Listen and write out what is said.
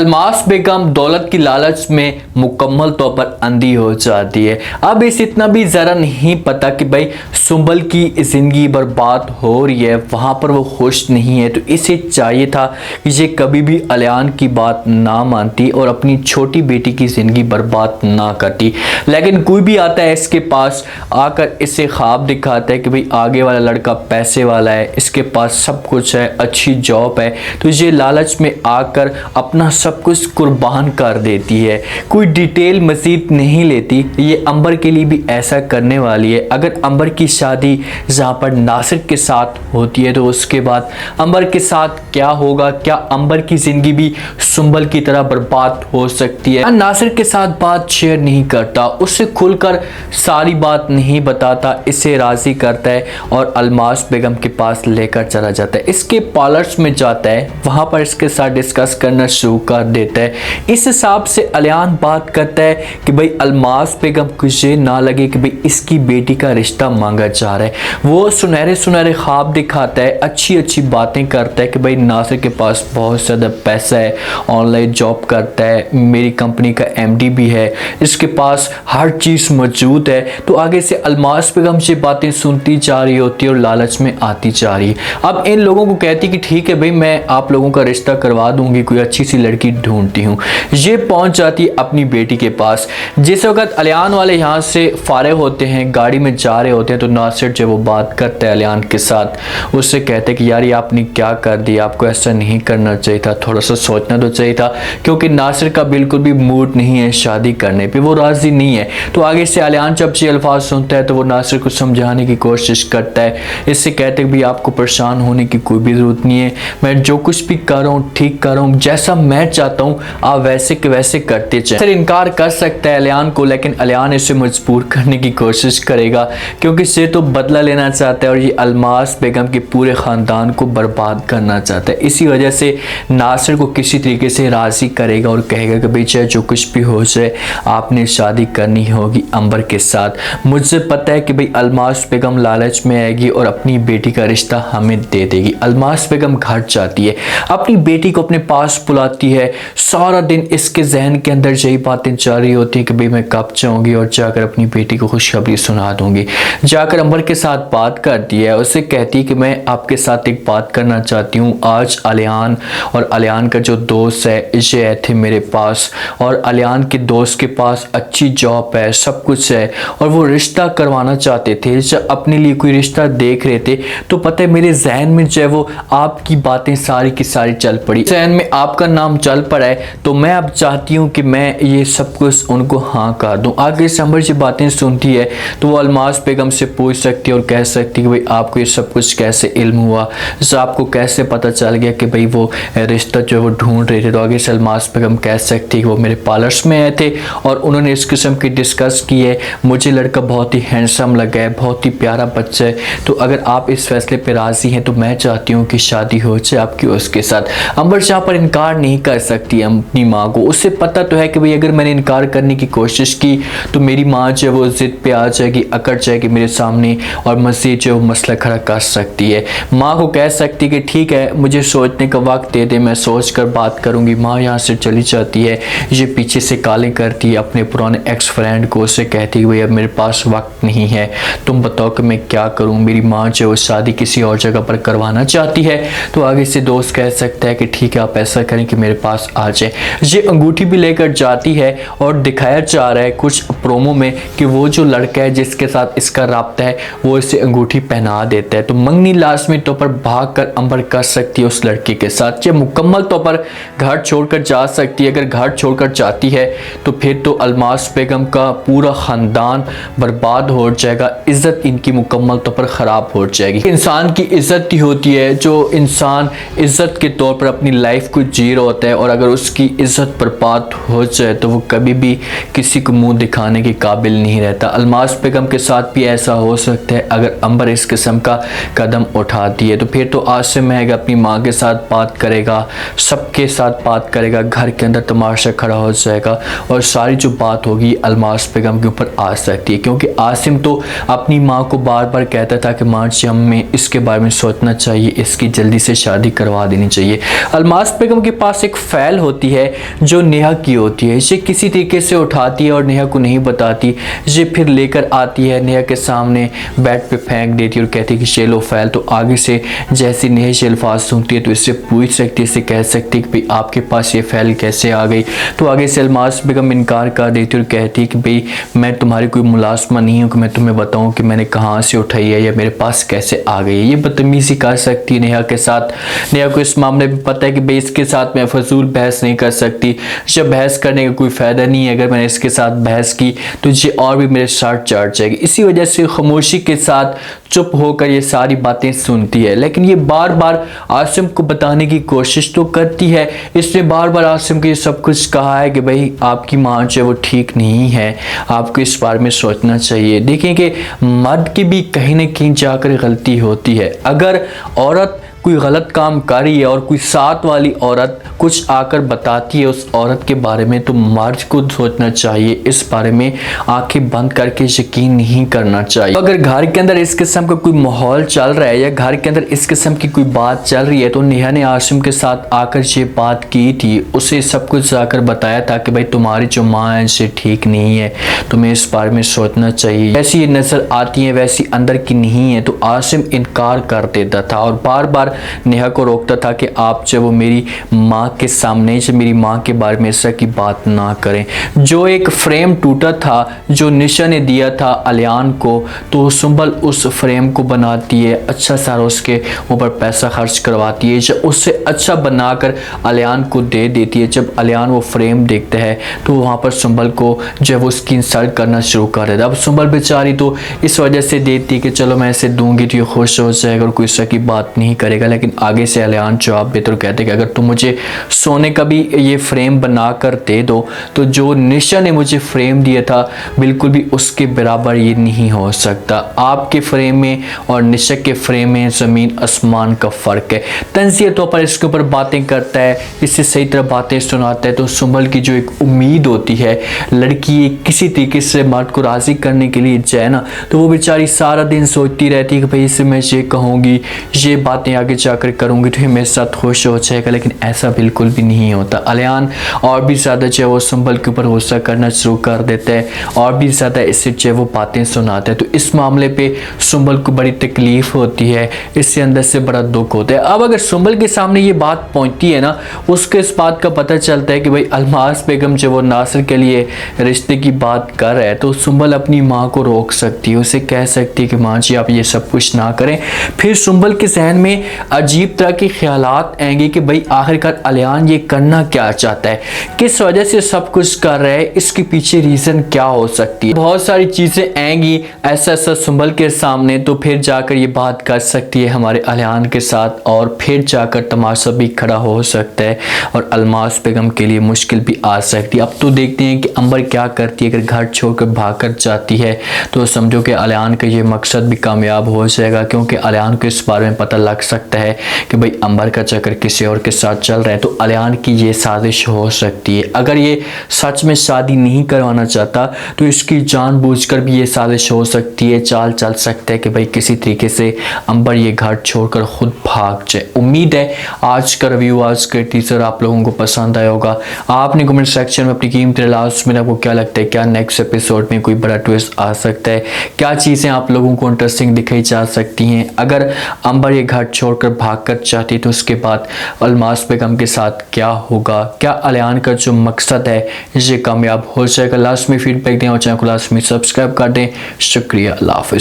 अलमास बेगम दौलत की लालच में मुकम्मल तौर पर अंधी हो जाती है। अब इसे इतना भी ज़रा नहीं पता कि भाई सुंबल की ज़िंदगी बर्बाद हो रही है, वहाँ पर वो खुश नहीं है। तो इसे चाहिए था कि ये कभी भी अलियान की बात ना मानती और अपनी छोटी बेटी की ज़िंदगी बर्बाद ना करती। लेकिन कोई भी आता है इसके पास आकर इसे ख्वाब दिखाता है कि भाई आगे वाला लड़का पैसे वाला है, इसके पास सब कुछ है, अच्छी जॉब है, तो ये लालच में आकर अपना सब कुछ कुर्बान कर देती है। कोई डिटेल मजीद नहीं लेती। ये अंबर के लिए भी ऐसा करने वाली है। अगर अंबर की शादी जहाँ पर नासिर के साथ होती है तो उसके बाद अंबर के साथ क्या होगा, क्या अंबर की ज़िंदगी भी सुंबल की तरह बर्बाद हो सकती है। नासिर के साथ बात शेयर नहीं करता, उससे खुलकर सारी बात नहीं बताता, इसे राज़ी करता है और अलमास बेगम के पास लेकर चला जाता है। इसके पार्लर्स में जाता है, वहाँ पर इसके साथ डिस्कस करना शुरू कर देता है। इस हिसाब से अलियान बात करता है कि भाई अलमास बेगम को ये ना लगे कि भाई इसकी बेटी का रिश्ता मांगा जा रहा है। वो सुनहरे सुनहरे ख्वाब दिखाता है, अच्छी अच्छी बातें करता है कि भाई नासिर के पास बहुत ज़्यादा पैसा है, ऑनलाइन जॉब करता है, मेरी कंपनी का एमडी भी है, इसके पास हर चीज़ मौजूद है। तो आगे से अलमास बेगम ये बातें सुनती जा रही होती है और लालच में आती जा रही है। अब इन लोगों को कहती कि ठीक है भाई, मैं आप लोगों का रिश्ता करवा दूंगी, कोई अच्छी सी लड़की ढूंढती हूँ। ये पहुंच जाती है अपनी बेटी के पास। जिस वक्त अलियान वाले यहाँ से फारिग होते हैं, गाड़ी में जा रहे होते हैं, तो नासिर जब वो बात करता है अलियान के साथ, उससे कहते हैं कि यार ये आपने क्या कर दिया, आपको ऐसा नहीं करना चाहिए था, थोड़ा सा सोचना तो चाहिए था। क्योंकि नासिर का बिल्कुल भी मूड नहीं है शादी करने पे, वो राज़ी नहीं है। तो आगे से अलियान जब ये अल्फाज सुनता है तो वो नासिर को समझाने की कोशिश करता है। इससे कहते हैं कि भाई आपको परेशान होने की कोई भी ज़रूरत नहीं है, मैं जो कुछ भी कर रहा हूँ ठीक कर रहा हूँ, जैसा मैं चाहता हूँ आप वैसे के वैसे करते जाएं। फिर इनकार कर सकता है अलियान को, लेकिन अलियान इसे मजबूर करने की कोशिश करेगा क्योंकि इसे तो बदला लेना चाहता है और ये अलमास बेगम के पूरे ख़ानदान को बर्बाद करना चाहता है। इसी वजह से नासिर को किसी तरीके से राज़ी करेगा और कहेगा कि भाई चाहे जो कुछ भी हो जाए आपने शादी करनी होगी अंबर के साथ। मुझे पता है कि भाई अलमास बेगम लालच में आएगी और अपनी बेटी का रिश्ता हमें दे देगी। अलमास बेगम घर जाती है, अपनी बेटी को अपने पास बुलाती है। सारा दिन इसके जहन के अंदर यही बातें चल रही होती हैं कि भाई मैं कब जाऊंगी और जाकर अपनी बेटी को खुशखबरी सुना दूंगी। जाकर अंबर के साथ बात करती है, उससे कहती है कि मैं आपके साथ एक बात करना चाहती हूँ। आज अलियान और अलियान का जो दोस्त है ये आए थे मेरे पास और अलियान के दोस्त के पास अच्छी जॉब है, सब कुछ है और वो रिश्ता करवाना चाहते थे। जब अपने लिए कोई रिश्ता देख रहे थे तो पता है मेरे जहन में जो है वो आपकी बातें सारी की सारी चल पड़ी, जहन में आपका नाम चल पड़ा है। तो मैं अब चाहती हूँ कि मैं ये सब कुछ उनको हाँ कर दूँ। आगे से अंबर ये बातें सुनती है तो वो अलमास बेगम से पूछ सकती है और कह सकती है कि भाई आपको ये सब कुछ कैसे इल्म हुआ, आपको कैसे पता चल गया कि भाई वो रिश्ता जो है वो ढूंढ रहे थे। तो आगे से अलमास बेगम कह सकती है कि वो मेरे पार्लर्स में आए थे और उन्होंने इस किस्म की डिस्कस की है, मुझे लड़का बहुत ही हैंडसम लगा है, बहुत ही प्यारा बच्चा है, तो अगर आप इस फैसले पर राज़ी हैं तो मैं चाहती हूँ कि शादी हो जाए आपकी उसके साथ। अंबर यहाँ पर इनकार नहीं कर सकती अपनी माँ को। उससे पता तो है कि भाई अगर मैंने इनकार करने की कोशिश की तो मेरी माँ जो है वो ज़िद पे आ जाएगी, अकड़ जाएगी मेरे सामने और मज़ीद जो है वो मसला खड़ा कर सकती है। माँ को कह सकती है कि ठीक है मुझे सोचने का वक्त दे दे, मैं सोच कर बात करूँगी। माँ यहाँ से चली जाती है। ये पीछे से कालें करती है अपने पुराने एक्स फ्रेंड को, उससे कहती है भाई अब मेरे पास वक्त नहीं है, तुम बताओ कि मैं क्या करूँ। मेरी माँ जो है वो शादी किसी और जगह पर करवाना चाहती है। तो आगे से दोस्त कह सकता है कि ठीक है आप ऐसा करें कि मेरे पास आ जाए। ये अंगूठी भी लेकर जाती है और दिखाया जा रहा है कुछ प्रोमो में कि वो जो लड़का है जिसके साथ इसका राब्ता है वो इसे अंगूठी पहना देता है। तो मंगनी लाजमी तौर पर भाग कर अंबर कर सकती है उस लड़की के साथ। ये मुकम्मल तौर पर घर छोड़कर जा सकती है। अगर घर छोड़कर जाती है तो फिर तो अलमास बेगम का पूरा ख़ानदान बर्बाद हो जाएगा, इज़्ज़त इनकी मुकम्मल तौर पर ख़राब हो जाएगी। इंसान की इज़्ज़त ही होती है, जो इंसान इज़्ज़त के तौर पर अपनी लाइफ को जी रहा होता है और अगर उसकी इज़्ज़त बर्बाद हो जाए तो वो कभी भी किसी को मुंह दिखाने के काबिल नहीं रहता। अलमास बेगम के साथ भी ऐसा हो सकता है। अगर अंबर इस किस्म का कदम उठाती है तो फिर तो आसिम है अपनी माँ के साथ बात करेगा, सबके साथ बात करेगा, घर के अंदर तमाशा खड़ा हो जाएगा और सारी जो बात होगी अलमास बेगम के ऊपर आ सकती है। क्योंकि आसिम तो अपनी माँ को बार बार कहता था कि माँ जी हमें इसके बारे में सोचना चाहिए, इसकी जल्दी से शादी करवा देनी चाहिए। अलमास बेगम के पास एक फाइल होती है जो नेहा की होती है, इसे किसी तरीके से उठाती है और नेहा को नहीं बताती। ये फिर लेकर आती है, नेहा के सामने बेड पे फेंक देती है और कहती है कि ये लो फाइल। तो आगे से जैसे नेहा ये अल्फाज सुनती है तो इससे पूछ सकती है, इससे कह सकती है कि भाई आपके पास ये फाइल कैसे आ गई। तो आगे से अलमास बेगम इनकार कर देती है और कहती है कि भाई मैं तुम्हारी कोई मुलाजमा नहीं हूँ कि मैं तुम्हें बताऊँ कि मैंने कहाँ से उठाई है या मेरे पास कैसे आ गई है। ये बदतमीजी कर सकती है नेहा के साथ। नेहा को इस मामले में पता है कि भाई इसके साथ मैं फजूल बहस नहीं कर सकती, जब बहस करने का कोई फ़ायदा नहीं है। अगर मैंने इसके साथ बहस की तो ये और भी मेरे साथ चढ़ जाएगी। इसी वजह से खामोशी के साथ चुप होकर ये सारी बातें सुनती है। लेकिन ये बार बार आसिम को बताने की कोशिश तो करती है। इसने बार बार आसिम को ये सब कुछ कहा है कि भाई आपकी माँ जो है वो ठीक नहीं है, आपको इस बारे में सोचना चाहिए। देखें कि मर्द की भी कहीं ना कहीं जाकर गलती होती है। अगर औरत कोई गलत काम कर रही है और कोई साथ वाली औरत कुछ आकर बताती है उस औरत के बारे में, तो मर्द को सोचना चाहिए, इस बारे में आंखें बंद करके यकीन नहीं करना चाहिए। अगर घर के अंदर इस किस्म का कोई माहौल चल रहा है या घर के अंदर इस किस्म की कोई बात चल रही है, तो नेहा ने आसिम के साथ आकर ये बात की थी, उसे सब कुछ आकर बताया था कि भाई तुम्हारी जो माँ है इसे ठीक नहीं है, तुम्हें इस बारे में सोचना चाहिए। जैसी ये नजर आती है वैसी अंदर की नहीं है। तो आसिम इनकार कर देता था और बार बार नेहा को रोकता था कि आप जब वो मेरी माँ के सामने से मेरी माँ के बारे में ऐसा की बात ना करें। जो एक फ्रेम टूटा था जो निशा ने दिया था अलियान को, तो सुंबल उस फ्रेम को बनाती है, अच्छा सारा उसके ऊपर पैसा खर्च करवाती है, जब उससे अच्छा बनाकर अलियान को दे देती है। जब अलियान वो फ्रेम देखता है तो वहाँ पर सुंबल को जब उसकी इंसल्ट करना शुरू कर देता। अब सुंबल बेचारी तो इस वजह से देती है कि चलो मैं इसे दूंगी तो ये खुश हो जाएगा और कोई इस की बात नहीं करेगा। लेकिन आगे से अलियान जवाब देते और कहते कि अगर तुम मुझे सोने का भी ये फ्रेम बना कर दे दो तो जो निशा ने मुझे फ्रेम दिया था बिल्कुल भी उसके बराबर ये नहीं हो सकता। आपके फ्रेम में और निशा के फ्रेम में ज़मीन आसमान का फ़र्क है। तंज़िया तौर पर इसके ऊपर बातें करता है, इससे सही तरह बातें सुनाता है। तो सुंबल की जो एक उम्मीद होती है लड़की किसी तरीके से मर्द को राज़ी करने के लिए जाए ना, तो वो बेचारी सारा दिन सोचती रहती है कि भाई इसे मैं ये कहूँगी, ये बातें आगे जाकर करूँगी तो ये मेरे साथ खुश हो जाएगा। लेकिन ऐसा बिल्कुल भी नहीं होता। अलियान और भी ज़्यादा जो है वो सुंबल के ऊपर गुस्सा करना शुरू कर देता है और भी ज़्यादा इससे जो है वो बातें सुनाता है। तो इस मामले पे सुंबल को बड़ी तकलीफ़ होती है, इससे अंदर से बड़ा दुख होता है। अब अगर सुंबल के सामने ये बात पहुँचती है ना, उसके इस बात का पता चलता है कि भाई अलमास बेगम जो वो नासिर के लिए रिश्ते की बात कर रहा है, तो सुंबल अपनी माँ को रोक सकती है, उसे कह सकती है कि माँ जी आप ये सब कुछ ना करें। फिर सुंबल के जहन में अजीब तरह के ख्यालात आएंगे कि भाई आखिरकार अलियान ये करना क्या चाहता है, किस वजह से सब कुछ कर रहा है, इसके पीछे रीज़न क्या हो सकती है। बहुत सारी चीज़ें आएंगी ऐसा ऐसा सुंबल के सामने, तो फिर जाकर ये बात कर सकती है हमारे अलियान के साथ और फिर जाकर तमाशा भी खड़ा हो सकता है और अलमास बेगम के लिए मुश्किल भी आ सकती है। अब तो देखते हैं कि अंबर क्या करती है। अगर घर छोड़कर भाग कर जाती है तो समझो कि अलियान का ये मकसद भी कामयाब हो जाएगा, क्योंकि अलियान को इस बारे में पता लग सकता है कि भाई अंबर का चक्कर किसी और के साथ चल रहा है, तो अलियान की ये साजिश हो सकती है। अगर ये सच में शादी नहीं करवाना चाहता तो इसकी जानबूझकर भी ये साजिश हो सकती है, चाल चल सकता है कि भाई किसी तरीके से अंबर ये घर छोड़कर खुद भाग जाए। उम्मीद है आज का रिव्यू, आज का टीजर आप लोगों को पसंद आया होगा। आपने कमेंट सेक्शन में अपनी कीमती राय में आपको क्या लगता है, क्या नेक्स्ट एपिसोड में कोई बड़ा ट्विस्ट आ सकता है, क्या चीज़ें आप लोगों को इंटरेस्टिंग दिखाई जा सकती हैं। अगर अंबर ये घर छोड़कर भाग कर चाहती तो उसके बाद अलमास बेगम के साथ क्या होगा, क्या अलियान का जो मकसद है ये कामयाब हो जाएगा। लास्ट में फीडबैक दें और चैनल को लास्ट में सब्सक्राइब कर दें। शुक्रिया, अल्लाह हाफ़िज़।